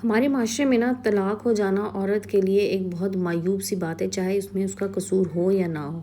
ہمارے معاشرے میں طلاق ہو جانا عورت کے لیے ایک بہت معیوب سی بات ہے، چاہے اس میں اس کا قصور ہو یا نہ ہو۔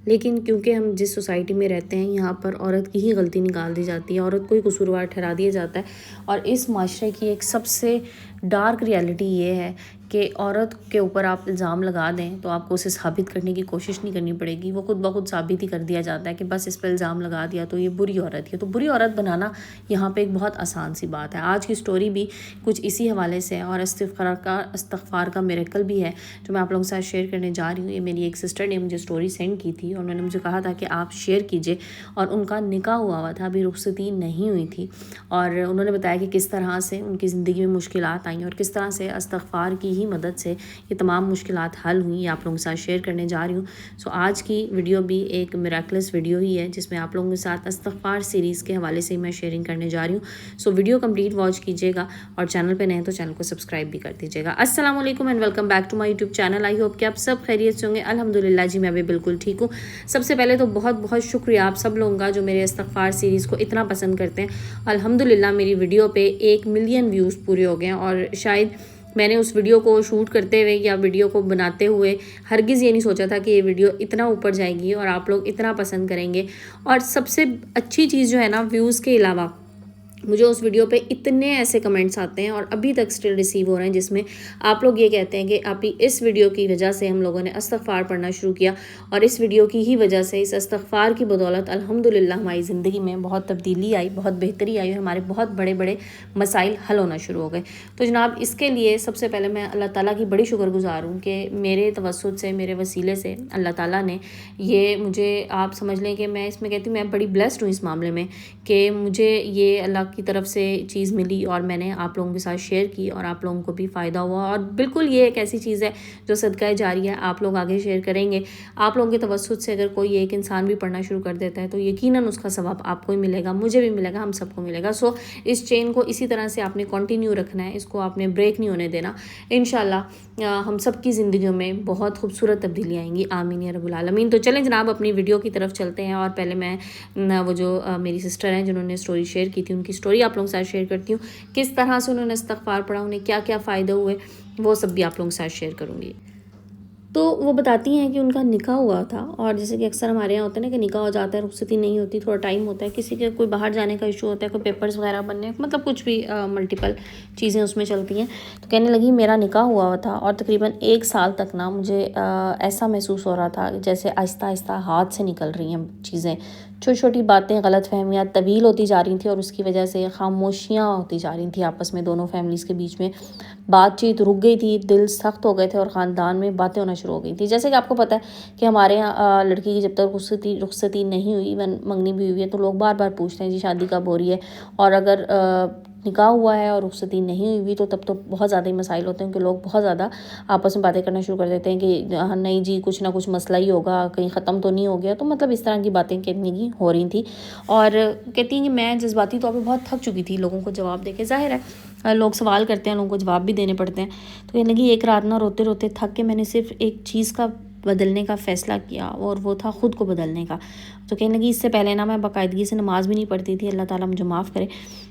لیکن کیونکہ ہم جس سوسائٹی میں رہتے ہیں یہاں پر عورت کی ہی غلطی نکال دی جاتی ہے، عورت کو ہی قصوروار ٹھہرا دیا جاتا ہے، اور اس معاشرے کی ایک سب سے ڈارک ریالٹی یہ ہے کہ عورت کے اوپر آپ الزام لگا دیں تو آپ کو اسے ثابت کرنے کی کوشش نہیں کرنی پڑے گی، وہ خود بخود ثابت ہی کر دیا جاتا ہے کہ بس اس پہ الزام لگا دیا تو یہ بری عورت ہے۔ تو بری عورت بنانا یہاں پہ ایک بہت آسان سی بات ہے۔ آج کی سٹوری بھی کچھ اسی حوالے سے ہے اور استغفار کا میریکل بھی ہے جو میں آپ لوگوں کے ساتھ شیئر کرنے جا رہی ہوں۔ یہ میری ایک سسٹر نے مجھے سٹوری سینڈ کی تھی اور انہوں نے مجھے کہا تھا کہ آپ شیئر کیجئے، اور ان کا نکاح ہوا تھا، ابھی رخصتی نہیں ہوئی تھی، اور انہوں نے بتایا کہ کس طرح سے ان کی زندگی میں مشکلات آئیں اور کس طرح سے استغفار کی ہی مدد سے یہ تمام مشکلات حل ہوئیں۔ یہ آپ لوگوں کے ساتھ شیئر کرنے جا رہی ہوں۔ آج کی ویڈیو بھی ایک میریکلس ویڈیو ہی ہے جس میں آپ لوگوں کے ساتھ استغفار سیریز کے حوالے سے میں شیئرنگ کرنے جا رہی ہوں۔ ویڈیو کمپلیٹ واچ کیجیے گا اور چینل پہ نئے تو چینل کو سبسکرائب بھی کر دیجیے گا۔ السلام علیکم and welcome back to my YouTube channel. I hope کہ آپ سب خیریت سے ہوں گے۔ الحمدللہ جی میں بھی بالکل ٹھیک ہوں۔ سب سے پہلے تو بہت بہت شکریہ آپ سب لوگوں کا جو میرے استغفار سیریز کو اتنا پسند کرتے ہیں۔ الحمدللہ میری ویڈیو پہ 1 ملین ویوز پورے ہو گئے ہیں، اور شاید میں نے اس ویڈیو کو شوٹ کرتے ہوئے یا ویڈیو کو بناتے ہوئے ہرگز یہ نہیں سوچا تھا کہ یہ ویڈیو اتنا اوپر جائے گی اور آپ لوگ اتنا پسند کریں گے۔ اور سب سے اچھی چیز جو ہے ویوز کے علاوہ مجھے اس ویڈیو پہ اتنے ایسے کمنٹس آتے ہیں اور ابھی تک سٹل ریسیو ہو رہے ہیں جس میں آپ لوگ یہ کہتے ہیں کہ آپ اس ویڈیو کی وجہ سے ہم لوگوں نے استغفار پڑھنا شروع کیا، اور اس ویڈیو کی ہی وجہ سے، اس استغفار کی بدولت الحمدللہ ہماری زندگی میں بہت تبدیلی آئی، بہت بہتری آئی، اور ہمارے بہت بڑے بڑے مسائل حل ہونا شروع ہو گئے۔ تو جناب اس کے لیے سب سے پہلے میں اللہ تعالیٰ کی بڑی شکر گزار ہوں کہ میرے توسط سے، میرے وسیلے سے اللہ تعالیٰ نے یہ مجھے، آپ سمجھ لیں کہ میں اس میں کہتی ہوں میں بڑی بلیسڈ ہوں اس معاملے میں کہ مجھے یہ اللہ کی طرف سے چیز ملی اور میں نے آپ لوگوں کے ساتھ شیئر کی اور آپ لوگوں کو بھی فائدہ ہوا۔ اور بالکل یہ ایک ایسی چیز ہے جو صدقہ جاری ہے، آپ لوگ آگے شیئر کریں گے، آپ لوگوں کے توسط سے اگر کوئی ایک انسان بھی پڑھنا شروع کر دیتا ہے تو یقیناً اس کا ثواب آپ کو ہی ملے گا، مجھے بھی ملے گا، ہم سب کو ملے گا۔ اس چین کو اسی طرح سے آپ نے کنٹینیو رکھنا ہے، اس کو آپ نے بریک نہیں ہونے دینا۔ انشاءاللہ ہم سب کی زندگیوں میں بہت خوبصورت تبدیلی آئیں گی، آمین یا رب العالمین۔ تو چلیں جناب اپنی ویڈیو کی طرف چلتے ہیں، اور پہلے میں وہ جو میری سسٹر ہیں جنہوں نے سٹوری شیئر کی تھی ان کی سٹوری آپ لوگوں کے ساتھ شیئر کرتی ہوں، کس طرح سے انہوں نے استغفار پڑھا، انہیں کیا کیا فائدے ہوئے، وہ سب بھی آپ لوگوں کے ساتھ شیئر کروں گی۔ تو وہ بتاتی ہیں کہ ان کا نکاح ہوا تھا، اور جیسے کہ اکثر ہمارے یہاں ہوتا ہے نا کہ نکاح ہو جاتا ہے، رخصتی نہیں ہوتی، تھوڑا ٹائم ہوتا ہے، کسی کے کوئی باہر جانے کا ایشو ہوتا ہے، کوئی پیپرز وغیرہ بننے، مطلب کچھ بھی ملٹیپل چیزیں اس میں چلتی ہیں۔ تو کہنے لگی میرا نکاح ہوا تھا اور تقریباً 1 سال تک مجھے ایسا محسوس ہو رہا تھا جیسے آہستہ آہستہ ہاتھ سے نکل رہی ہیں چیزیں، چھوٹی چھوٹی باتیں، غلط فہمیاں طویل ہوتی جا رہی تھیں، اور اس کی وجہ سے خاموشیاں ہوتی جا رہی تھیں آپس میں، دونوں فیملیز کے بیچ میں بات چیت رک گئی تھی، دل سخت ہو گئے تھے، اور خاندان میں باتیں ہونا شروع ہو گئی تھی۔ جیسے کہ آپ کو پتہ ہے کہ ہمارے یہاں لڑکی کی جب تک رخصتی نہیں ہوئی، ایون منگنی بھی ہوئی ہے، تو لوگ بار بار پوچھتے ہیں جی شادی کب ہو رہی ہے، اور اگر نکاح ہوا ہے اور رخصتی نہیں ہوئی تو تب تو بہت زیادہ ہی مسائل ہوتے ہیں کہ لوگ بہت زیادہ آپس میں باتیں کرنا شروع کر دیتے ہیں کہ نہیں جی کچھ نہ کچھ مسئلہ ہی ہوگا، کہیں ختم تو نہیں ہو گیا، تو مطلب اس طرح کی باتیں کہنے کی ہو رہی تھیں۔ اور کہتی ہیں کہ میں جذباتی طور پہ بہت تھک چکی تھی لوگوں کو جواب دے کے، ظاہر ہے لوگ سوال کرتے ہیں، لوگوں کو جواب بھی دینے پڑتے ہیں۔ تو کہنے لگی ایک رات روتے روتے تھک کے میں نے صرف ایک چیز کا بدلنے کا فیصلہ کیا، اور وہ تھا خود کو بدلنے کا۔ تو کہنے لگی اس سے پہلے میں باقاعدگی سے نماز بھی نہیں پڑھتی تھی، اللہ تعالیٰ مجھے معاف کرے۔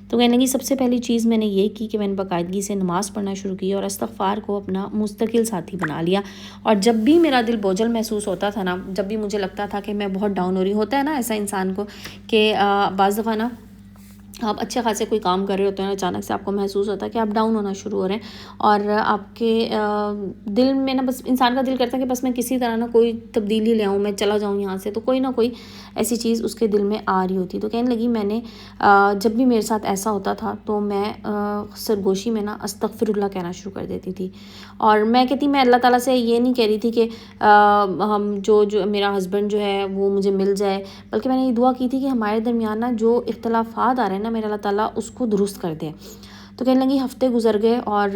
تو کہنے لگی سب سے پہلی چیز میں نے یہ کی کہ میں نے باقاعدگی سے نماز پڑھنا شروع کی اور استغفار کو اپنا مستقل ساتھی بنا لیا، اور جب بھی میرا دل بوجھل محسوس ہوتا تھا جب بھی مجھے لگتا تھا کہ میں بہت ڈاؤن ہو رہی، ہوتا ہے ایسا انسان کو کہ بعض دفعہ آپ اچھے خاصے کوئی کام کر رہے ہوتے ہیں، اچانک سے آپ کو محسوس ہوتا ہے کہ آپ ڈاؤن ہونا شروع ہو رہے ہیں، اور آپ کے دل میں بس انسان کا دل کرتا ہے کہ بس میں کسی طرح کوئی تبدیلی لے آؤں، میں چلا جاؤں یہاں سے، تو کوئی نہ کوئی ایسی چیز اس کے دل میں آ رہی ہوتی۔ تو کہنے لگی میں نے جب بھی میرے ساتھ ایسا ہوتا تھا تو میں سرگوشی میں استغفر اللہ کہنا شروع کر دیتی تھی، اور میں کہتی میں اللہ تعالیٰ سے یہ نہیں کہہ رہی تھی کہ ہم جو میرا ہسبینڈ جو ہے وہ مجھے مل جائے، بلکہ میں نے یہ دعا کی تھی کہ ہمارے درمیان جو اختلافات آ رہے ہیں میرا اللہ تعالیٰ اس کو درست کر دے۔ تو کہنے لگی ہفتے گزر گئے اور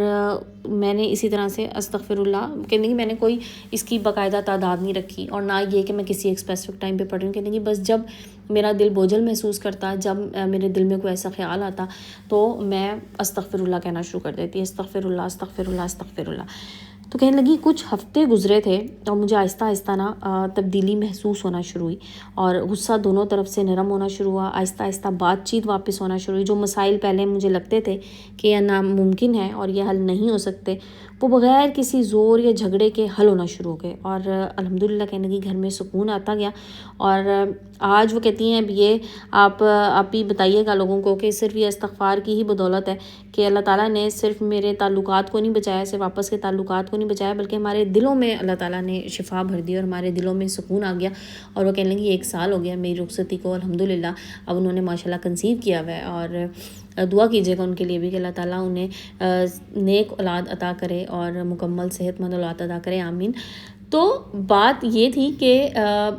میں نے اسی طرح سے استغفر اللہ، کہنے لگی میں نے کوئی اس کی باقاعدہ تعداد نہیں رکھی، اور نہ یہ کہ میں کسی ایک اسپیسیفک ٹائم پہ پڑھ رہی ہوں۔ کہنے لگی بس جب میرا دل بوجھل محسوس کرتا، جب میرے دل میں کوئی ایسا خیال آتا تو میں استغفر اللہ کہنا شروع کر دیتی، استغفر اللہ استغفر اللہ استغفر اللہ۔ تو کہنے لگی کچھ ہفتے گزرے تھے اور مجھے آہستہ آہستہ نا تبدیلی محسوس ہونا شروع ہوئی اور غصہ دونوں طرف سے نرم ہونا شروع ہوا، آہستہ آہستہ بات چیت واپس ہونا شروع ہوئی۔ جو مسائل پہلے مجھے لگتے تھے کہ یہ ناممکن ہے اور یہ حل نہیں ہو سکتے، وہ بغیر کسی زور یا جھگڑے کے حل ہونا شروع ہو گئے اور الحمدللہ کہنے لگی گھر میں سکون آتا گیا۔ اور آج وہ کہتی ہیں اب یہ آپ ہی بتائیے گا لوگوں کو کہ صرف یہ استغفار کی ہی بدولت ہے کہ اللہ تعالیٰ نے صرف میرے تعلقات کو نہیں بچایا، صرف آپس کے تعلقات کو نہیں بچایا، بلکہ ہمارے دلوں میں اللہ تعالیٰ نے شفا بھر دی اور ہمارے دلوں میں سکون آ گیا۔ اور وہ کہنے لگی 1 سال ہو گیا میری رخصتی کو الحمدللہ، اب انہوں نے ماشاءاللہ کنسیو کیا ہوا ہے، اور دعا کیجیے گا ان کے لیے بھی کہ اللہ تعالیٰ انہیں نیک اولاد عطا کرے اور مکمل صحت مند اولاد عطا کرے، آمین۔ تو بات یہ تھی کہ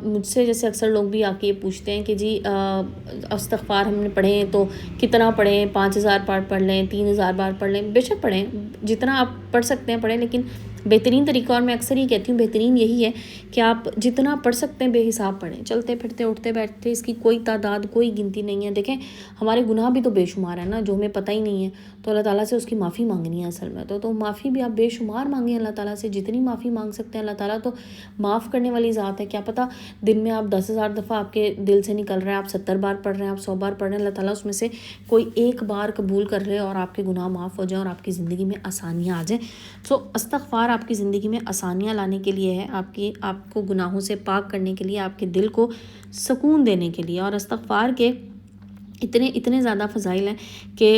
مجھ سے جیسے اکثر لوگ بھی آ کے یہ پوچھتے ہیں کہ جی استغفار ہم نے پڑھیں تو کتنا پڑھیں، 5000 بار پڑھ لیں، 3000 بار پڑھ لیں؟ بے شک پڑھیں، جتنا آپ پڑھ سکتے ہیں پڑھیں، لیکن بہترین طریقہ، اور میں اکثر یہ کہتی ہوں بہترین یہی ہے کہ آپ جتنا پڑھ سکتے ہیں بے حساب پڑھیں، چلتے پھرتے اٹھتے بیٹھتے، اس کی کوئی تعداد کوئی گنتی نہیں ہے۔ دیکھیں ہمارے گناہ بھی تو بے شمار ہیں نا، جو ہمیں پتہ ہی نہیں ہے، تو اللہ تعالیٰ سے اس کی معافی مانگنی ہے اصل میں تو معافی بھی آپ بے شمار مانگیں اللہ تعالیٰ سے، جتنی معافی مانگ سکتے ہیں۔ اللہ تعالیٰ تو معاف کرنے والی ذات ہے، کیا پتہ دن میں آپ 10,000 دفعہ آپ کے دل سے نکل رہا ہے، آپ 70 بار پڑھ رہے ہیں، آپ 100 بار پڑھ رہے ہیں، اللہ تعالیٰ اس میں سے کوئی 1 بار قبول کر لے اور آپ کے گناہ معاف ہو جائیں اور آپ کی زندگی میں آسانیاں آ جائیں۔ سو استغفار آپ کی زندگی میں آسانیاں لانے کے لیے ہے، آپ کو گناہوں سے پاک کرنے کے لیے، آپ کے دل کو سکون دینے کے لیے۔ اور استغفار کے اتنے زیادہ فضائل ہیں کہ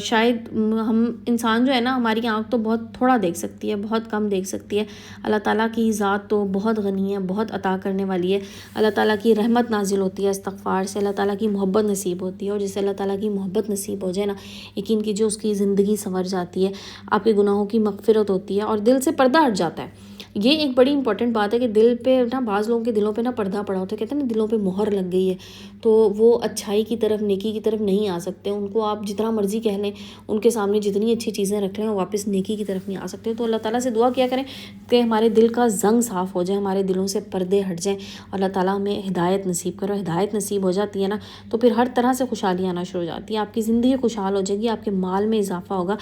شاید ہم انسان جو ہے نا، ہماری آنکھ تو بہت تھوڑا دیکھ سکتی ہے، بہت کم دیکھ سکتی ہے۔ اللہ تعالیٰ کی ذات تو بہت غنی ہے، بہت عطا کرنے والی ہے۔ اللہ تعالیٰ کی رحمت نازل ہوتی ہے استغفار سے، اللہ تعالیٰ کی محبت نصیب ہوتی ہے، اور جسے اللہ تعالیٰ کی محبت نصیب ہو جائے نا، یقین کیجیے اس کی زندگی سنور جاتی ہے، آپ کے گناہوں کی مغفرت ہوتی ہے اور دل سے پردہ ہٹ جاتا ہے۔ یہ ایک بڑی امپورٹنٹ بات ہے کہ دل پہ نا، بعض لوگوں کے دلوں پہ نا پردہ پڑا ہوتا ہے، کہتے ہیں نا دلوں پہ مہر لگ گئی ہے، تو وہ اچھائی کی طرف، نیکی کی طرف نہیں آ سکتے۔ ان کو آپ جتنا مرضی کہہ لیں، ان کے سامنے جتنی اچھی چیزیں رکھ لیں، وہ واپس نیکی کی طرف نہیں آ سکتے۔ تو اللہ تعالیٰ سے دعا کیا کریں کہ ہمارے دل کا زنگ صاف ہو جائے، ہمارے دلوں سے پردے ہٹ جائیں، اور اللہ تعالیٰ ہمیں ہدایت نصیب کرو۔ ہدایت نصیب ہو جاتی ہے نا، تو پھر ہر طرح سے خوشحالی آنا شروع ہو جاتی ہے، آپ کی زندگی خوشحال ہو جائے گی، آپ کے مال میں اضافہ ہوگا۔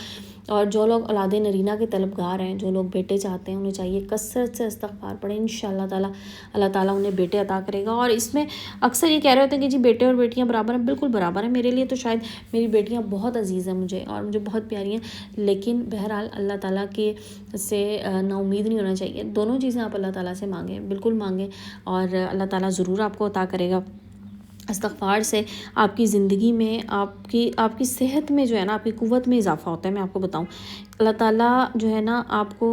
اور جو لوگ اولاد نرینہ کے طلبگار ہیں، جو لوگ بیٹے چاہتے ہیں، انہیں چاہیے کثرت سے استغفار پڑھیں، انشاءاللہ تعالیٰ اللہ تعالیٰ انہیں بیٹے عطا کرے گا۔ اور اس میں اکثر یہ کہہ رہے ہوتے ہیں کہ جی بیٹے اور بیٹیاں برابر ہیں، بالکل برابر ہیں۔ میرے لیے تو شاید میری بیٹیاں بہت عزیز ہیں مجھے، اور مجھے بہت پیاری ہیں، لیکن بہرحال اللہ تعالیٰ کے سے نا امید نہیں ہونا چاہیے۔ دونوں چیزیں آپ اللہ تعالیٰ سے مانگیں، بالکل مانگیں، اور اللہ تعالیٰ ضرور آپ کو عطا کرے گا۔ استغفار سے آپ کی زندگی میں، آپ کی صحت میں جو ہے نا، آپ کی قوت میں اضافہ ہوتا ہے۔ میں آپ کو بتاؤں، اللہ تعالیٰ جو ہے نا آپ کو،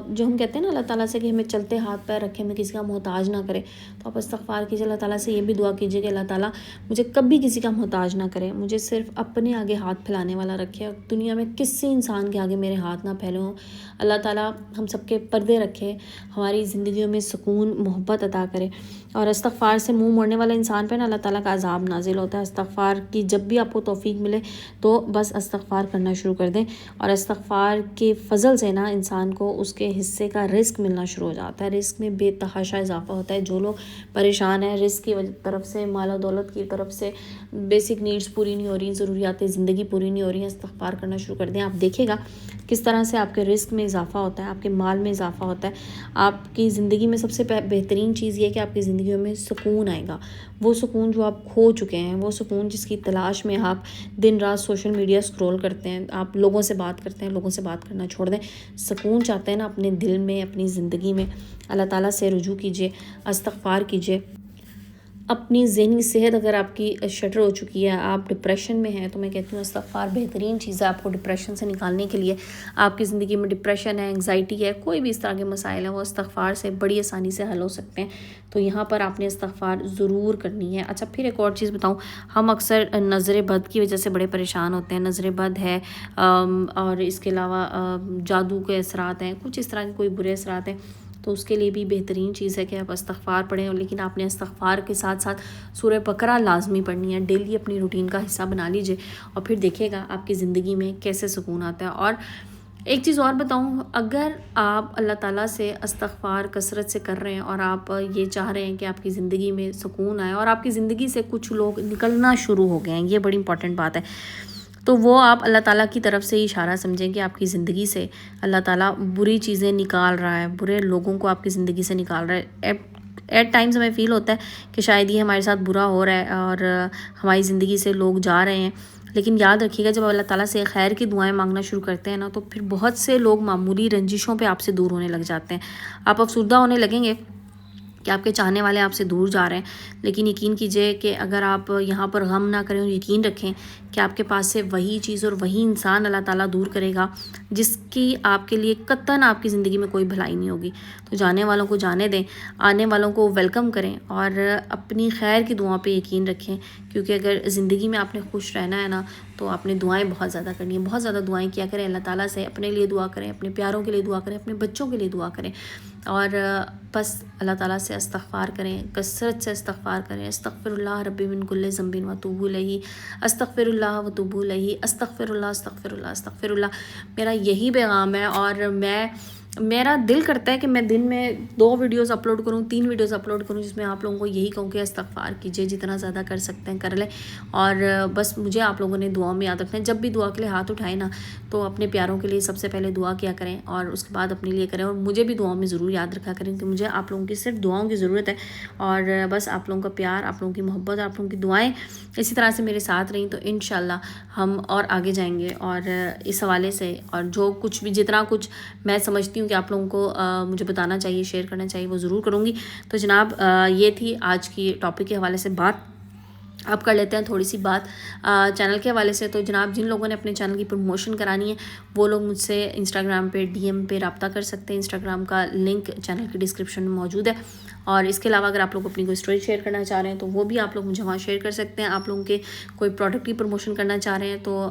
جو ہم کہتے ہیں نا اللہ تعالیٰ سے کہ ہمیں چلتے ہاتھ پیر رکھے، ہمیں کسی کا محتاج نہ کرے، تو آپ استغفار کیجیے، اللہ تعالیٰ سے یہ بھی دعا کیجیے کہ اللہ تعالیٰ مجھے کبھی کسی کا محتاج نہ کرے، مجھے صرف اپنے آگے ہاتھ پھیلانے والا رکھے، اور دنیا میں کسی انسان کے آگے میرے ہاتھ نہ پھیلے ہوں۔ اللہ تعالیٰ ہم سب کے پردے رکھے، ہماری زندگیوں میں سکون محبت عطا کرے۔ اور استغفار سے منہ موڑنے والا انسان پہ نا اللہ تعالیٰ کا عذاب نازل ہوتا ہے۔ استغفار کی جب بھی آپ کو توفیق ملے تو بس استغفار کرنا شروع کر دیں، اور استغفار کے فضل سے نا انسان کو اس کے حصے کا رزق ملنا شروع ہو جاتا ہے، رزق میں بے تحاشا اضافہ ہوتا ہے۔ جو لوگ پریشان ہیں رزق کی طرف سے، مال و دولت کی طرف سے، بیسک نیڈز پوری نہیں ہو رہی، ضروریات زندگی پوری نہیں ہو رہی ہیں، استغفار کرنا شروع کر دیں، آپ دیکھیں گا کس طرح سے آپ کے رزق میں اضافہ ہوتا ہے، آپ کے مال میں اضافہ ہوتا ہے۔ آپ کی زندگی میں سب سے بہترین چیز یہ ہے کہ آپ کی زندگیوں میں سکون آئے گا، وہ سکون جو آپ کھو چکے ہیں، وہ سکون جس کی تلاش میں آپ دن رات سوشل میڈیا سکرول کرتے ہیں، آپ لوگوں سے بات کرتے ہیں، لوگوں سے بات کرنا چھوڑ دیں، سکون چاہتے ہیں نا اپنے دل میں، اپنی زندگی میں، اللہ تعالیٰ سے رجوع کیجیے، استغفار کیجیے۔ اپنی ذہنی صحت اگر آپ کی شٹر ہو چکی ہے، آپ ڈپریشن میں ہیں، تو میں کہتی ہوں استغفار بہترین چیز ہے آپ کو ڈپریشن سے نکالنے کے لیے۔ آپ کی زندگی میں ڈپریشن ہے، انگزائٹی ہے، کوئی بھی اس طرح کے مسائل ہیں، وہ استغفار سے بڑی آسانی سے حل ہو سکتے ہیں۔ تو یہاں پر آپ نے استغفار ضرور کرنی ہے۔ اچھا، پھر ایک اور چیز بتاؤں، ہم اکثر نظر بد کی وجہ سے بڑے پریشان ہوتے ہیں، نظر بد ہے، اور اس کے علاوہ جادو کے اثرات ہیں، کچھ اس طرح کے کوئی برے اثرات ہیں، تو اس کے لیے بھی بہترین چیز ہے کہ آپ استغفار پڑھیں، لیکن آپ نے استغفار کے ساتھ ساتھ سورہ بقرہ لازمی پڑھنی ہے، ڈیلی اپنی روٹین کا حصہ بنا لیجئے، اور پھر دیکھیے گا آپ کی زندگی میں کیسے سکون آتا ہے۔ اور ایک چیز اور بتاؤں، اگر آپ اللہ تعالیٰ سے استغفار کثرت سے کر رہے ہیں اور آپ یہ چاہ رہے ہیں کہ آپ کی زندگی میں سکون آئے، اور آپ کی زندگی سے کچھ لوگ نکلنا شروع ہو گئے ہیں، یہ بڑی امپورٹنٹ بات ہے، تو وہ آپ اللہ تعالیٰ کی طرف سے اشارہ سمجھیں کہ آپ کی زندگی سے اللہ تعالیٰ بری چیزیں نکال رہا ہے، برے لوگوں کو آپ کی زندگی سے نکال رہا ہے. ایٹ ٹائمز ہمیں فیل ہوتا ہے کہ شاید یہ ہمارے ساتھ برا ہو رہا ہے اور ہماری زندگی سے لوگ جا رہے ہیں، لیکن یاد رکھیے گا جب اللہ تعالیٰ سے خیر کی دعائیں مانگنا شروع کرتے ہیں نا، تو پھر بہت سے لوگ معمولی رنجشوں پہ آپ سے دور ہونے لگ جاتے ہیں. آپ افسردہ ہونے لگیں گے کہ آپ کے چاہنے والے آپ سے دور جا رہے ہیں، لیکن یقین کیجئے کہ اگر آپ یہاں پر غم نہ کریں اور یقین رکھیں کہ آپ کے پاس سے وہی چیز اور وہی انسان اللہ تعالیٰ دور کرے گا جس کی آپ کے لیے قطعاً آپ کی زندگی میں کوئی بھلائی نہیں ہوگی. تو جانے والوں کو جانے دیں، آنے والوں کو ویلکم کریں اور اپنی خیر کی دعاؤں پہ یقین رکھیں، کیونکہ اگر زندگی میں آپ نے خوش رہنا ہے نا تو آپ نے دعائیں بہت زیادہ کرنی ہیں، بہت زیادہ دعائیں کیا کریں اللہ تعالیٰ سے. اپنے لیے دعا کریں، اپنے پیاروں کے لیے دعا کریں، اپنے بچوں کے لیے دعا کریں، اور بس اللہ تعالیٰ سے استغفار کریں، کثرت سے استغفار کریں. استغفر اللہ ربی من کل ذنب واتوب الیہ، استغفر اللہ واتوب الیہ، استغفر اللہ استغفر اللہ استغفر اللہ. میرا یہی پیغام ہے، اور میرا دل کرتا ہے کہ میں دن میں 2 ویڈیوز اپلوڈ کروں، 3 ویڈیوز اپلوڈ کروں، جس میں آپ لوگوں کو یہی کہوں کہ استغفار کیجئے، جتنا زیادہ کر سکتے ہیں کر لیں. اور بس مجھے آپ لوگوں نے دعاؤں میں یاد رکھنا ہے. جب بھی دعا کے لیے ہاتھ اٹھائیں نا تو اپنے پیاروں کے لیے سب سے پہلے دعا کیا کریں اور اس کے بعد اپنے لیے کریں، اور مجھے بھی دعاؤں میں ضرور یاد رکھا کریں کہ مجھے آپ لوگوں کی صرف دعاؤں کی ضرورت ہے. اور بس آپ لوگوں کا پیار، آپ لوگوں کی محبت، آپ لوگوں کی دعائیں اسی طرح سے میرے ساتھ رہیں تو انشاءاللہ ہم اور آگے جائیں گے. اور اس حوالے سے اور جو کچھ بھی جتنا کچھ میں سمجھتی ہوں کہ آپ لوگوں کو مجھے بتانا چاہیے، شیئر کرنا چاہیے، وہ ضرور کروں گی. تو جناب یہ تھی آج کی ٹاپک کے حوالے سے بات. اب کر لیتے ہیں تھوڑی سی بات چینل کے حوالے سے. تو جناب جن لوگوں نے اپنے چینل کی پروموشن کرانی ہے وہ لوگ مجھ سے انسٹاگرام پہ DM پہ رابطہ کر سکتے ہیں. انسٹاگرام کا لنک چینل کی ڈسکرپشن میں موجود ہے. اور اس کے علاوہ اگر آپ لوگ اپنی کوئی اسٹوری شیئر کرنا چاہ رہے ہیں تو وہ بھی آپ لوگ مجھے وہاں شیئر کر سکتے ہیں. آپ لوگوں کے کوئی پروڈکٹ کی پروموشن کرنا چاہ رہے ہیں تو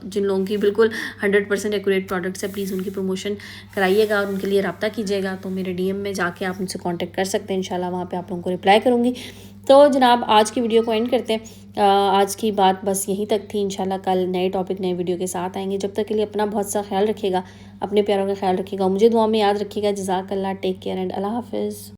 جن لوگوں کی بالکل 100% ایکوریٹ پروڈکٹس ہے، پلیز ان کی پروموشن کرائیے گا اور ان کے لیے رابطہ کیجیے گا. تو میرے DM میں جا کے آپ مجھ سے کانٹیکٹ کر سکتے ہیں، انشاءاللہ وہاں پہ آپ لوگوں کو رپلائی کروں گی. تو جناب آج کی ویڈیو کو اینڈ کرتے ہیں. آج کی بات بس یہیں تک تھی. انشاءاللہ کل نئے ٹاپک نئے ویڈیو کے ساتھ آئیں گے. جب تک کے لیے اپنا بہت سا خیال رکھیے گا، اپنے پیاروں کا خیال رکھیے گا، مجھے دعا میں یاد رکھیے گا. جزاک اللہ، ٹیک کیئر اینڈ اللہ حافظ.